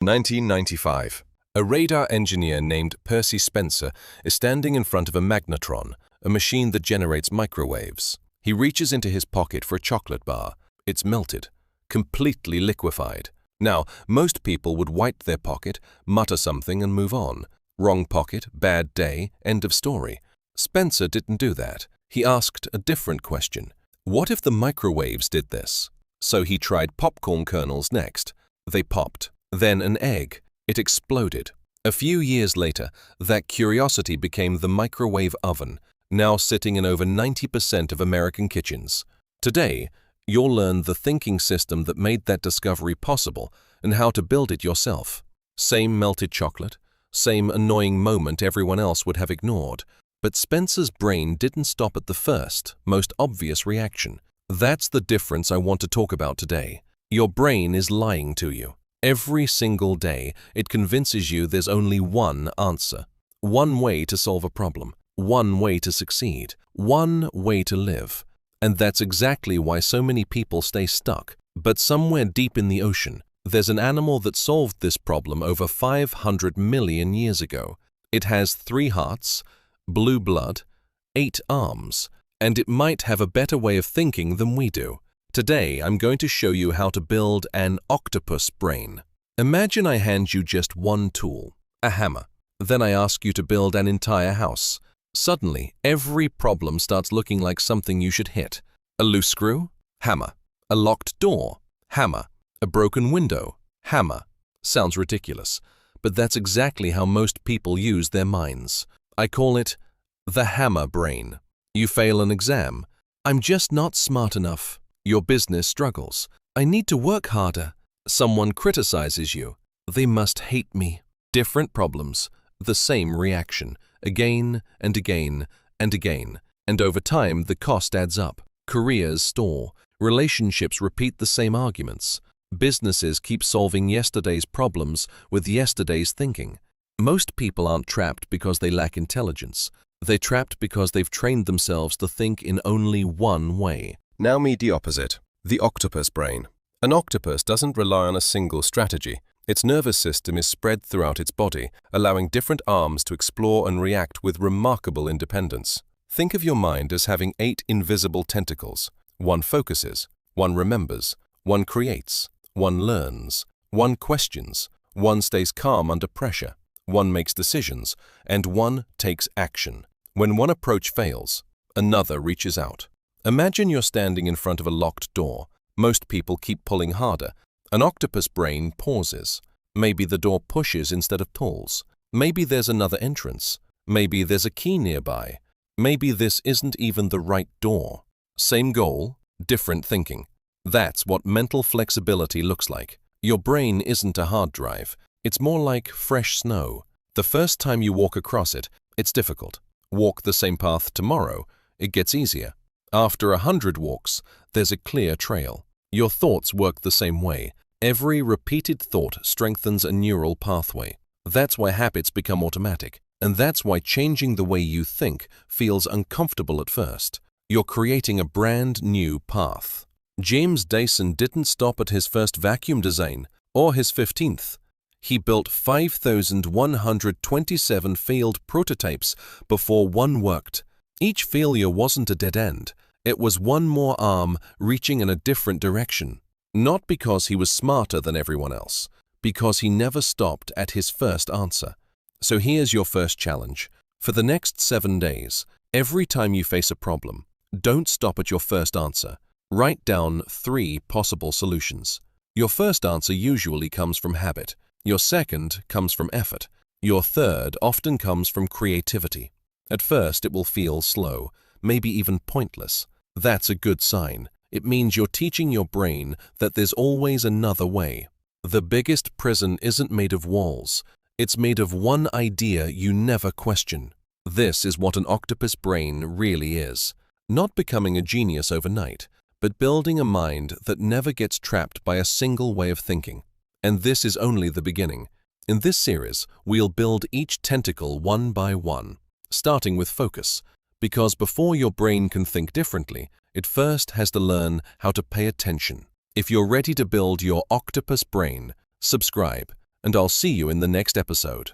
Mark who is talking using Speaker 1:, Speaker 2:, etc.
Speaker 1: 1995. A radar engineer named Percy Spencer is standing in front of a magnetron, a machine that generates microwaves. He reaches into his pocket for a chocolate bar. It's melted, completely liquefied. Now, most people would wipe their pocket, mutter something and move on. Wrong pocket, bad day, end of story. Spencer didn't do that. He asked a different question. What if the microwaves did this? So he tried popcorn kernels next. They popped. Then an egg. It exploded. A few years later, that curiosity became the microwave oven, now sitting in over 90% of American kitchens. Today, you'll learn the thinking system that made that discovery possible and how to build it yourself. Same melted chocolate, same annoying moment everyone else would have ignored. But Spencer's brain didn't stop at the first, most obvious reaction. That's the difference I want to talk about today. Your brain is lying to you. Every single day, it convinces you there's only one answer, one way to solve a problem, one way to succeed, one way to live. And that's exactly why so many people stay stuck. But somewhere deep in the ocean, there's an animal that solved this problem over 500 million years ago. It has 3 hearts, blue blood, 8 arms, and it might have a better way of thinking than we do. Today, I'm going to show you how to build an octopus brain. Imagine I hand you just one tool, a hammer. Then I ask you to build an entire house. Suddenly, every problem starts looking like something you should hit. A loose screw? Hammer. A locked door? Hammer. A broken window? Hammer. Sounds ridiculous, but that's exactly how most people use their minds. I call it the hammer brain. You fail an exam. I'm just not smart enough. Your business struggles. I need to work harder. Someone criticizes you. They must hate me. Different problems, the same reaction, again and again and again. And over time, the cost adds up. Careers stall. Relationships repeat the same arguments. Businesses keep solving yesterday's problems with yesterday's thinking. Most people aren't trapped because they lack intelligence. They're trapped because they've trained themselves to think in only one way.
Speaker 2: Now meet the opposite, the octopus brain. An octopus doesn't rely on a single strategy. Its nervous system is spread throughout its body, allowing different arms to explore and react with remarkable independence. Think of your mind as having 8 invisible tentacles. One focuses, one remembers, one creates, one learns, one questions, one stays calm under pressure, one makes decisions, and one takes action. When one approach fails, another reaches out. Imagine you're standing in front of a locked door. Most people keep pulling harder. An octopus brain pauses. Maybe the door pushes instead of pulls. Maybe there's another entrance. Maybe there's a key nearby. Maybe this isn't even the right door. Same goal, different thinking. That's what mental flexibility looks like. Your brain isn't a hard drive. It's more like fresh snow. The first time you walk across it, it's difficult. Walk the same path tomorrow, it gets easier. After 100 walks, there's a clear trail. Your thoughts work the same way. Every repeated thought strengthens a neural pathway. That's why habits become automatic. And that's why changing the way you think feels uncomfortable at first. You're creating a brand new path. James Dyson didn't stop at his first vacuum design or his 15th. He built 5,127 failed prototypes before one worked. Each failure wasn't a dead end. It was one more arm reaching in a different direction. Not because he was smarter than everyone else, because he never stopped at his first answer. So here's your first challenge. For the next 7 days, every time you face a problem, don't stop at your first answer. Write down 3 possible solutions. Your first answer usually comes from habit. Your second comes from effort. Your third often comes from creativity. At first, it will feel slow, maybe even pointless. That's a good sign. It means you're teaching your brain that there's always another way. The biggest prison isn't made of walls. It's made of one idea you never question. This is what an octopus brain really is. Not becoming a genius overnight, but building a mind that never gets trapped by a single way of thinking. And this is only the beginning. In this series, we'll build each tentacle one by one, starting with focus, because before your brain can think differently, it first has to learn how to pay attention. If you're ready to build your octopus brain, subscribe
Speaker 1: and I'll see you in the next episode.